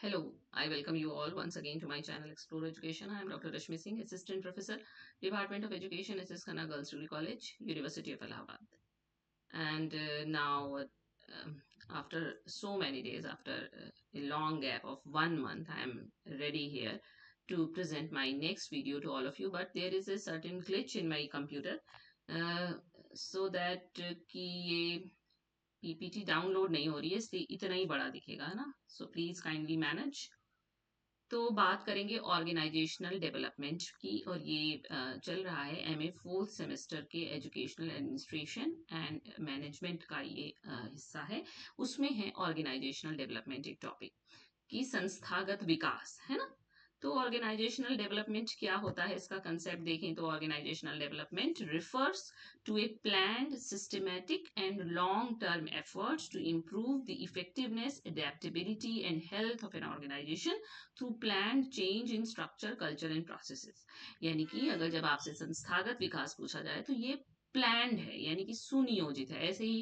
Hello, I welcome you all once again to my channel Explore Education. I am Dr. Rashmi Singh, Assistant Professor, Department of Education, SS Khanna Girls Degree College, University of Allahabad. And now, after so many days, after a long gap of 1 month, I am ready here to present my next video to all of you. But there is a certain glitch in my computer, uh, so that कि ये PPT download नहीं हो रही है, इसलिए इतना ही बड़ा दिखेगा, है ना. So please kindly manage. तो बात करेंगे ऑर्गेनाइजेशनल डेवलपमेंट की, और ये चल रहा है एमए फोर्थ सेमेस्टर के एजुकेशनल एडमिनिस्ट्रेशन एंड मैनेजमेंट का ये हिस्सा है. उसमें है ऑर्गेनाइजेशनल डेवलपमेंट एक टॉपिक की संस्थागत विकास, है ना. तो ऑर्गेनाइजेशनल डेवलपमेंट क्या होता है, इसका कंसेप्ट देखें तो organisational development refers to a planned systematic and long term efforts to improve the effectiveness, adaptability and health of an organization through planned change in structure, culture and processes. यानी कि अगर जब आपसे संस्थागत विकास पूछा जाए तो ये प्लान्ड है, यानी कि सुनियोजित है. ऐसे ही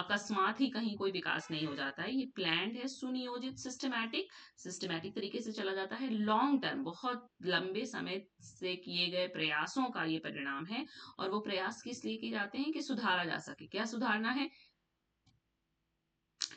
अकस्मात ही कहीं कोई विकास नहीं हो जाता है. ये प्लान्ड है, सुनियोजित, सिस्टमैटिक तरीके से चला जाता है. लॉन्ग टर्म, बहुत लंबे समय से किए गए प्रयासों का ये परिणाम है. और वो प्रयास किस लिए किए जाते हैं कि सुधारा जा सके. क्या सुधारना है?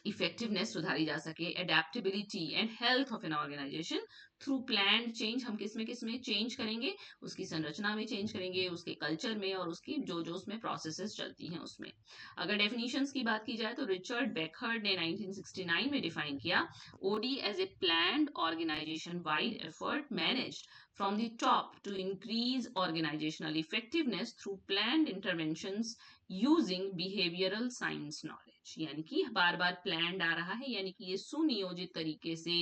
इफेक्टिवनेस सुधारी जा सके, adaptability and health of an organisation through planned change. हम किसमें चेंज करेंगे? उसकी संरचना में चेंज करेंगे, उसके कल्चर में, और उसकी जो जो उसमें प्रोसेसेस चलती हैं उसमें. अगर डेफिनेशंस की बात की जाए तो रिचर्ड बेकहर्ड ने 1969 में डिफाइन किया OD as a planned organisation wide effort managed from the top to increase organizational effectiveness through planned interventions using behavioral science knowledge. यानी कि बार बार प्लान्ड आ रहा है, यानी कि ये सुनियोजित तरीके से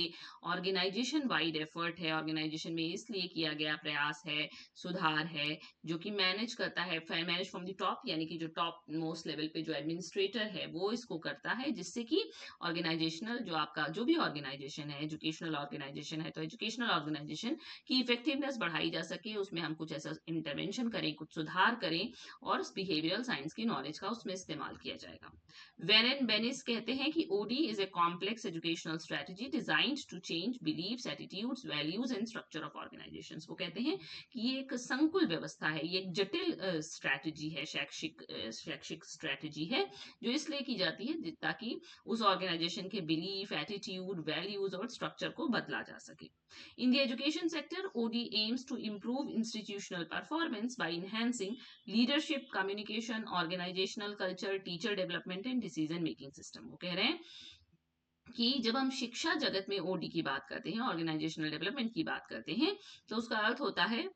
ऑर्गेनाइजेशन वाइड एफर्ट है, ऑर्गेनाइजेशन में इसलिए किया गया प्रयास है, सुधार है, जो कि मैनेज करता है, मैनेज फ्रॉम द टॉप, यानी कि जो टॉप मोस्ट लेवल पे जो एडमिनिस्ट्रेटर है वो इसको करता है, जिससे कि ऑर्गेनाइजेशनल जो आपका जो भी ऑर्गेनाइजेशन है, एजुकेशनल ऑर्गेनाइजेशन है तो एजुकेशनल ऑर्गेनाइजेशन की इफेक्टिवनेस बढ़ाई जा सके. उसमें हम कुछ ऐसा इंटरवेंशन करें, कुछ सुधार करें, और बिहेवियरल साइंस की नॉलेज का उसमें इस्तेमाल किया जाएगा. वेरेन बेनिस कहते हैं कि OD is a complex educational strategy designed to change beliefs, attitudes, values and structure of organisations. वो कहते हैं कि ये एक संकुल व्यवस्था है, ये एक जटिल स्ट्रेटजी है, शैक्षिक स्ट्रेटजी है, जो इसलिए की जाती है ताकि उस ऑर्गेनाइजेशन के बिलीफ, एटीट्यूड, वैल्यूज और स्ट्रक्चर को बदला जा सके. In the education sector, OD aims to improve institutional performance by enhancing leadership, communication, organizational culture, teacher development and decision making system. वो कह रहे हैं कि जब हम शिक्षा जगत में ओडी की बात करते हैं, ऑर्गेनाइजेशनल डेवलपमेंट की बात करते हैं, तो उसका अर्थ होता है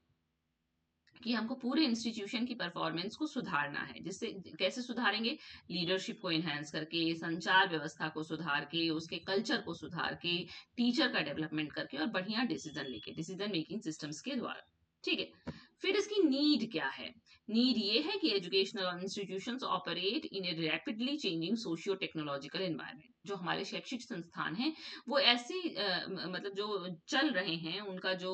कि हमको पूरे इंस्टीट्यूशन की परफॉर्मेंस को सुधारना है. जिससे कैसे सुधारेंगे? लीडरशिप को एनहांस करके, संचार व्यवस्था को सुधार के, उसके कल्चर को सुधार के, टीचर का डेवलपमेंट करके, और बढ़िया डिसीजन लेके, डिसीजन मेकिंग सिस्टम्स के द्वारा. ठीक है. फिर इसकी नीड क्या है? नीड ये है कि educational institutions operate in A rapidly changing socio technological environment. जो हमारे शैक्षिक संस्थान हैं वो ऐसे मतलब जो चल रहे हैं, उनका जो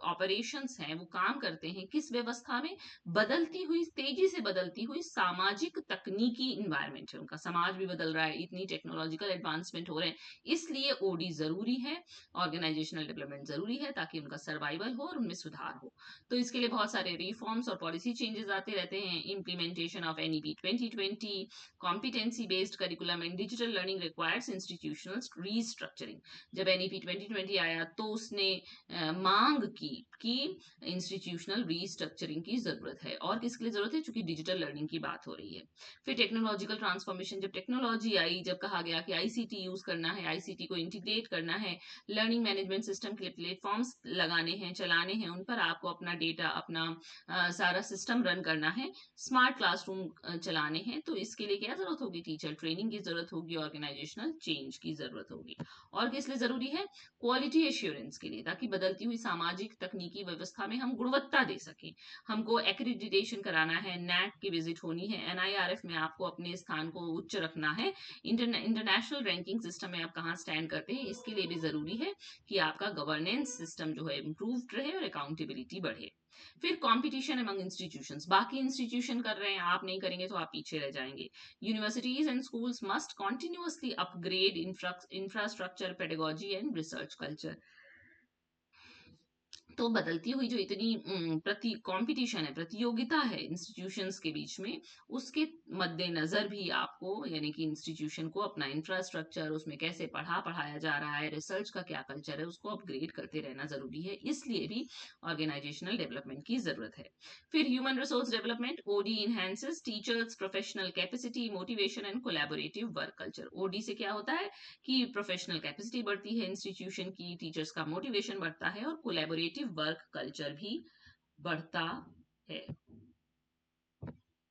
ऑपरेशंस हैं वो काम करते हैं किस व्यवस्था में? बदलती हुई, तेजी से बदलती हुई सामाजिक तकनीकी इन्वायरमेंट है उनका. समाज भी बदल रहा है, इतनी टेक्नोलॉजिकल एडवांसमेंट हो रहे हैं, इसलिए ओडी जरूरी है, ऑर्गेनाइजेशनल डेवलपमेंट जरूरी है, ताकि उनका सर्वाइवल हो और उनमें सुधार हो. तो इसके लिए बहुत सारे रिफॉर्म्स और पॉलिसी चेंजेस आते रहते हैं. Implementation of NEP 2020, competency based curriculum and digital learning requires institutional restructuring. जब एनईपी 2020 आया तो उसने मांग की कि इंस्टीट्यूशनल रीस्ट्रक्चरिंग की जरूरत है. और किसके लिए जरूरत है? चूंकि डिजिटल लर्निंग की बात हो रही है. फिर टेक्नोलॉजिकल ट्रांसफॉर्मेशन. जब टेक्नोलॉजी आई, जब कहा गया कि आईसीटी यूज करना है, आईसीटी को इंटीग्रेट करना है, लर्निंग मैनेजमेंट सिस्टम के लिए प्लेटफॉर्म्स लगाने हैं, चलाने हैं, उन पर आपको अपना डेटा, अपना सारा सिस्टम रन करना है, स्मार्ट क्लासरूम चलाने हैं, तो इसके लिए क्या जरूरत होगी? टीचर ट्रेनिंग की जरूरत होगी, ऑर्गेनाइजेशनल चेंज की जरूरत होगी. और किस लिए जरूरी है? क्वालिटी एश्योरेंस के लिए, ताकि बदलती हुई सामाजिक तकनीकी व्यवस्था में हम गुणवत्ता दे सकें. हमको एक्रेडिटेशन कराना है, नैक की विजिट होनी है, एनआईआरएफ में आपको अपने स्थान को उच्च रखना है, इंटरनेशनल रैंकिंग सिस्टम में आप कहाँ स्टैंड करते हैं, इसके लिए भी जरूरी है कि आपका गवर्नेंस सिस्टम जो है इम्प्रूव्ड रहे और अकाउंटेबिलिटी बढ़े. फिर कंपटीशन अमंग इंस्टीट्यूशंस, बाकी इंस्टीट्यूशन कर रहे हैं, आप नहीं करेंगे तो आप पीछे रह जाएंगे। Universities and schools must continuously upgrade infrastructure, pedagogy and research culture. तो बदलती हुई जो इतनी प्रति कंपटीशन है, प्रतियोगिता है इंस्टीट्यूशंस के बीच में, उसके मद्देनजर भी आपको यानी कि इंस्टीट्यूशन को अपना इंफ्रास्ट्रक्चर, उसमें कैसे पढ़ाया जा रहा है, रिसर्च का क्या कल्चर है, उसको अपग्रेड करते रहना जरूरी है। इसलिए भी ऑर्गेनाइजेशनल डेवलपमेंट की जरूरत है। फिर human resource development, OD enhances teachers professional capacity, motivation and collaborative work culture. OD से क्या होता है कि प्रोफेशनल कैपेसिटी बढ़ती है इंस्टीट्यूशन की, टीचर्स का मोटिवेशन बढ़ता है और कोलैबोरेटिव वर्क कल्चर भी बढ़ता है।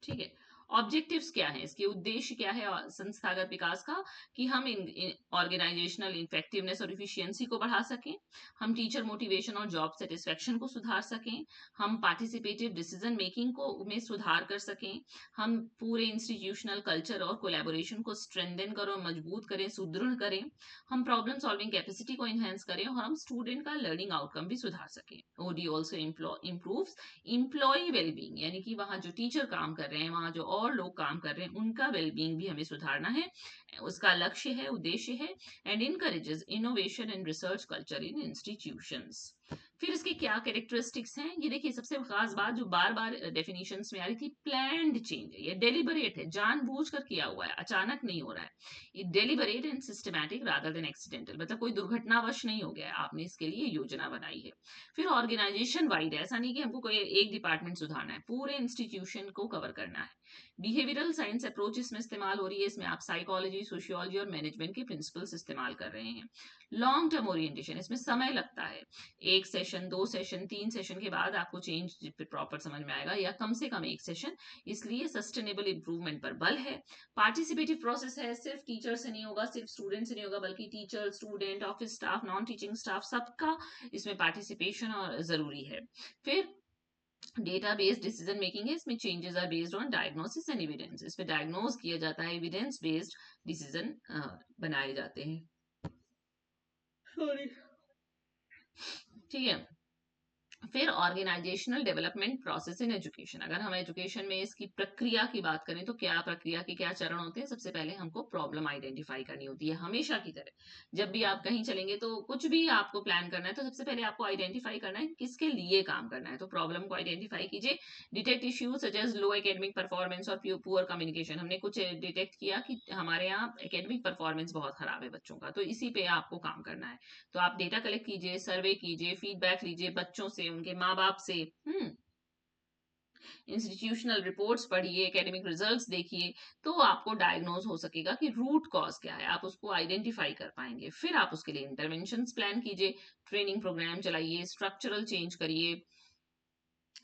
ठीक है। ऑब्जेक्टिव्स क्या है, इसके उद्देश्य क्या है संस्थागत विकास का, कि हम ऑर्गेनाइजेशनल इफेक्टिवनेस और इफिशियंसी को बढ़ा सकें, हम टीचर मोटिवेशन और जॉब सेटिस्फेक्शन को सुधार सकें, हम पार्टिसिपेटिव डिसीजन मेकिंग को में सुधार कर सकें, हम पूरे इंस्टीट्यूशनल कल्चर और कोलैबोरेशन को स्ट्रेंथन करें, मजबूत करें, सुदृढ़ करें, हम प्रॉब्लम सॉल्विंग कैपेसिटी को इनहेंस करें और हम स्टूडेंट का लर्निंग आउटकम भी सुधार सकें। OD also improves employee wellbeing, यानी कि वहां जो टीचर काम कर रहे हैं, वहां जो और लोग काम कर रहे हैं, उनका वेलबींग भी हमें सुधारना है, उसका लक्ष्य है, उद्देश्य है। And encourages innovation and research culture in institutions. फिर इसके क्या कैरेक्टरिस्टिक्स हैं, ये देखिए सबसे खास बात जो बार बार डेफिनेशंस में आ रही थी, प्लान्ड चेंज है, ये डेलिबरेट है, जानबूझकर किया हुआ है, अचानक नहीं हो रहा है। ये deliberate and systematic rather than accidental, मतलब कोई दुर्घटनावश नहीं हो गया है, आपने इसके लिए योजना बनाई है। फिर ऑर्गेनाइजेशन वाइड, ऐसा नहीं कि हमको कोई एक डिपार्टमेंट सुधारना है, पूरे इंस्टीट्यूशन को कवर करना है। बिहेवियरल साइंस अप्रोच इसमें इस्तेमाल हो रही है, इसमें आप साइकोलॉजी, सोशियोलॉजी और मैनेजमेंट के प्रिंसिपल्स इस्तेमाल कर रहे हैं। लॉन्ग टर्म ओरिएंटेशन, इसमें समय लगता है, एक सेशन, 2 सेशन, 3 सेशन के बाद आपको चेंज प्रॉपर समझ में आएगा, या कम से कम एक सेशन, इसलिए सस्टेनेबल इंप्रूवमेंट पर बल है। पार्टिसिपेटिव प्रोसेस है, सिर्फ टीचर से नहीं होगा, सिर्फ स्टूडेंट से नहीं होगा, बल्कि teacher, student, office staff, non teaching staff, सबका इसमें पार्टिसिपेशन और जरूरी है। फिर डेटा बेस्ड डिसीजन मेकिंग है, इसमें changes are based on diagnosis and evidence, इस पे डायग्नोस किया जाता है, एविडेंस बेस्ड डिसीजन बनाए जाते हैं। सॉरी। ठीक है। फिर organisational development process in education, अगर हम एजुकेशन में इसकी प्रक्रिया की बात करें तो क्या प्रक्रिया के क्या चरण होते हैं। सबसे पहले हमको प्रॉब्लम आइडेंटिफाई करनी होती है, हमेशा की तरह जब भी आप कहीं चलेंगे तो कुछ भी आपको प्लान करना है तो सबसे पहले आपको आइडेंटिफाई करना है किसके लिए काम करना है, तो प्रॉब्लम को आइडेंटिफाई कीजिए। Detect issues such as low academic performance और पुअर कम्युनिकेशन, हमने कुछ डिटेक्ट किया कि हमारे यहाँ एकेडमिक परफॉर्मेंस बहुत खराब है बच्चों का, तो इसी पे आपको काम करना है। तो आप डेटा कलेक्ट कीजिए, सर्वे कीजिए, फीडबैक लीजिए बच्चों से, उनके माँ बाप से, इंस्टीट्यूशनल रिपोर्ट्स पढ़िए, एकेडमिक रिजल्ट्स देखिए, तो आपको डायग्नोज हो सकेगा कि रूट कॉज क्या है, आप उसको आइडेंटिफाई कर पाएंगे। फिर आप उसके लिए इंटरवेंशंस प्लान कीजिए, ट्रेनिंग प्रोग्राम चलाइए, स्ट्रक्चरल चेंज करिए,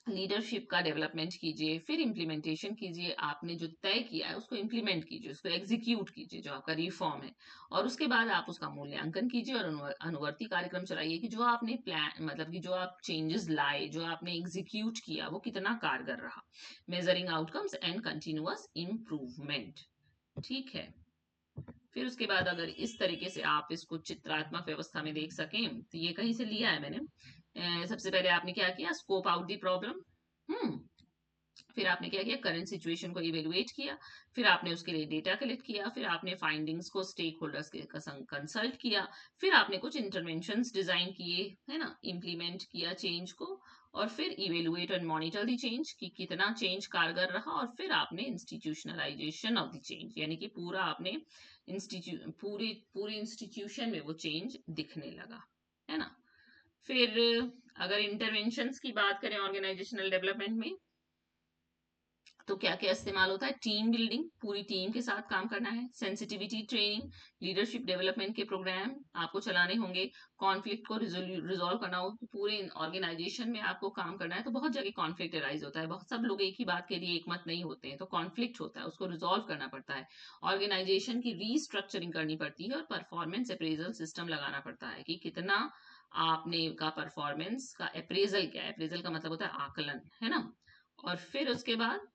लीडरशिप का डेवलपमेंट कीजिए, फिर इम्प्लीमेंटेशन कीजिए, आपने जो तय किया है उसको इम्प्लीमेंट कीजिए, उसको एग्जीक्यूट कीजिए जो आपका रिफॉर्म है, और उसके बाद आप उसका मूल्यांकन कीजिए और अनुवर्ती कार्यक्रम चलाइए कि जो आपने प्लान, मतलब कि जो आप चेंजेस लाए, जो आपने एग्जीक्यूट किया, वो कितना कारगर रहा। Measuring outcomes and continuous improvement. ठीक है। फिर उसके बाद अगर इस तरीके से आप इसको चित्रात्मक व्यवस्था में देख सकें, तो ये कहीं से लिया है मैंने। सबसे पहले आपने क्या किया, स्कोप आउट दी प्रॉब्लम। फिर आपने क्या किया, करंट सिचुएशन को इवेलुएट किया, फिर आपने उसके लिए डेटा कलेक्ट किया, फिर आपने फाइंडिंग्स को स्टेक होल्डर्स के कंसल्ट किया, फिर आपने कुछ इंटरवेंशंस डिजाइन किए, है ना, इम्प्लीमेंट किया चेंज को, और फिर evaluate and monitor the change कि कितना चेंज कारगर रहा, और फिर आपने इंस्टीट्यूशनलाइजेशन ऑफ द चेंज, यानी कि पूरा आपने पूरे पूरे इंस्टीट्यूशन में वो चेंज दिखने लगा, है ना। फिर अगर इंटरवेंशंस की बात करें ऑर्गेनाइजेशनल डेवलपमेंट में, तो क्या क्या इस्तेमाल होता है, टीम बिल्डिंग, पूरी टीम के साथ काम करना है, सेंसिटिविटी ट्रेनिंग, लीडरशिप डेवलपमेंट के प्रोग्राम आपको चलाने होंगे, कॉन्फ्लिक्ट को रिजोल्व करना हो, पूरे ऑर्गेनाइजेशन में आपको काम करना है, तो बहुत जगह कॉन्फ्लिक्ट अराइज होता है, बहुत सब लोग एक ही बात के लिए एकमत नहीं होते हैं, तो कॉन्फ्लिक्ट होता है, उसको रिजोल्व करना पड़ता है। ऑर्गेनाइजेशन की रीस्ट्रक्चरिंग करनी पड़ती है और परफॉर्मेंस अप्रेजल सिस्टम लगाना पड़ता है कि कितना आपने का परफॉर्मेंस का अप्रेजल क्या है, अप्रेजल का मतलब होता है आकलन, है ना। और फिर उसके बाद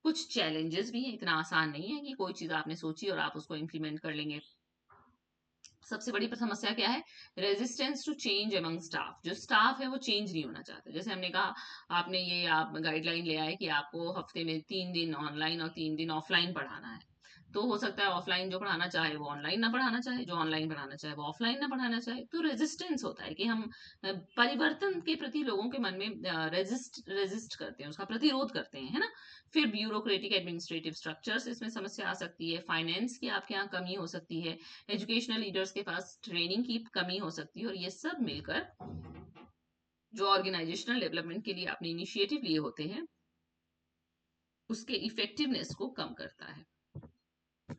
कुछ चैलेंजेस भी हैं, इतना आसान नहीं है कि कोई चीज आपने सोची और आप उसको इम्प्लीमेंट कर लेंगे। सबसे बड़ी समस्या क्या है? Resistance to change among staff. जो स्टाफ है वो चेंज नहीं होना चाहता। जैसे हमने कहा, आपने ये आप गाइडलाइन ले आए कि आपको हफ्ते में 3 दिन ऑनलाइन और 3 दिन ऑफलाइन पढ़ाना है। तो हो सकता है ऑफलाइन जो पढ़ाना चाहे वो ऑनलाइन ना पढ़ाना चाहे, जो ऑनलाइन पढ़ाना चाहे वो ऑफलाइन ना पढ़ाना चाहे। तो रेजिस्टेंस होता है कि हम परिवर्तन के प्रति लोगों के मन में रेजिस्ट करते हैं, उसका प्रतिरोध करते हैं, है ना। फिर ब्यूरोक्रेटिक एडमिनिस्ट्रेटिव स्ट्रक्चर्स, इसमें समस्या आ सकती है। फाइनेंस की आपके यहाँ कमी हो सकती है। एजुकेशनल लीडर्स के पास ट्रेनिंग की कमी हो सकती है। और ये सब मिलकर जो ऑर्गेनाइजेशनल डेवलपमेंट के लिए आपने इनिशिएटिव लिए होते हैं, उसके इफेक्टिवनेस को कम करता है।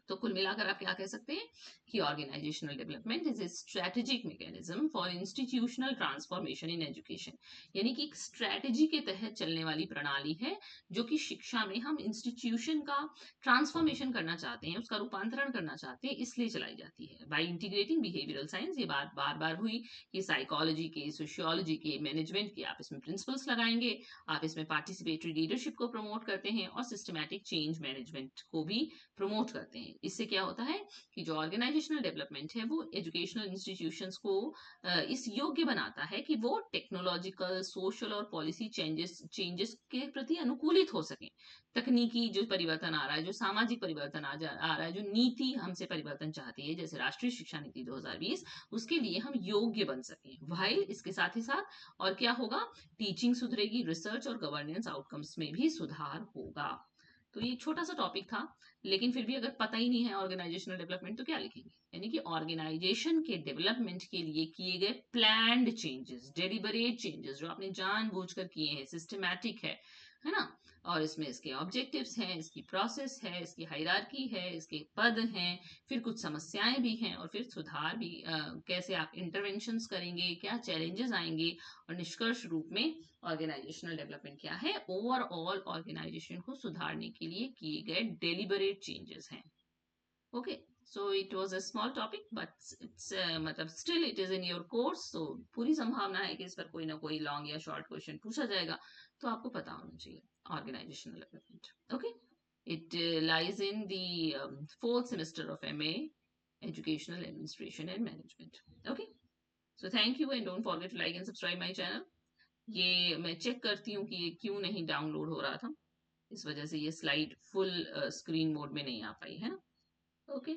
तो कुल मिलाकर आप क्या कह सकते हैं कि organisational development is a strategic mechanism for institutional transformation in education. यानी कि एक स्ट्रेटेजी के तहत चलने वाली प्रणाली है, जो कि शिक्षा में हम इंस्टीट्यूशन का ट्रांसफॉर्मेशन करना चाहते हैं, उसका रूपांतरण करना चाहते हैं, इसलिए चलाई जाती है। बाई इंटीग्रेटिंग बिहेवियरल साइंस, ये बात बार बार हुई कि साइकोलॉजी के, सोशियोलॉजी के, मैनेजमेंट के आप इसमें प्रिंसिपल्स लगाएंगे, आप इसमें पार्टिसिपेटरी लीडरशिप को प्रमोट करते हैं और सिस्टमैटिक चेंज मैनेजमेंट को भी प्रमोट करते हैं। इससे क्या होता है कि जो ऑर्गेनाइजेशनल डेवलपमेंट है वो एजुकेशनल इंस्टीट्यूशंस को इस योग्य बनाता है कि वो टेक्नोलॉजिकल, सोशल और पॉलिसी चेंजेस चेंजेस के प्रति अनुकूलित हो सके। तकनीकी जो परिवर्तन आ रहा है, जो सामाजिक परिवर्तन आ रहा है, जो नीति हमसे परिवर्तन चाहती है, जैसे राष्ट्रीय शिक्षा नीति 2020, उसके लिए हम योग्य बन सकें। वाइल इसके साथ ही साथ और क्या होगा, टीचिंग सुधरेगी, रिसर्च और गवर्नेंस आउटकम्स में भी सुधार होगा। तो ये छोटा सा टॉपिक था, लेकिन फिर भी अगर पता ही नहीं है ऑर्गेनाइजेशनल डेवलपमेंट तो क्या लिखेंगे। यानी कि ऑर्गेनाइजेशन के डेवलपमेंट के लिए किए गए प्लान्ड चेंजेस, डेलिबरेट चेंजेस जो आपने जानबूझकर किए हैं, सिस्टमैटिक है ना। और इसमें इसके ऑब्जेक्टिव्स हैं, इसकी प्रोसेस है, इसकी हायरार्की है, इसके पद हैं, फिर कुछ समस्याएं भी हैं, और फिर सुधार भी, कैसे आप इंटरवेंशंस करेंगे, क्या चैलेंजेस आएंगे। और निष्कर्ष रूप में ऑर्गेनाइजेशनल डेवलपमेंट क्या है? ओवरऑल ऑर्गेनाइजेशन को सुधारने के लिए किए गए डेलिबरेट चेंजेस हैं। Okay, so it was a small topic but it's मतलब still it is in your course. सो पूरी संभावना है कि इस पर कोई ना कोई लॉन्ग या शॉर्ट क्वेश्चन पूछा जाएगा, तो आपको पता होना चाहिए organisational development. Okay, it lies in the fourth semester of MA, Educational Administration and Management. Okay, so thank you and don't forget to like and subscribe my channel. ये मैं चेक करती हूँ कि ये क्यों नहीं डाउनलोड हो रहा था, इस वजह से ये स्लाइड फुल स्क्रीन मोड में नहीं आ पाई है ना। ओके।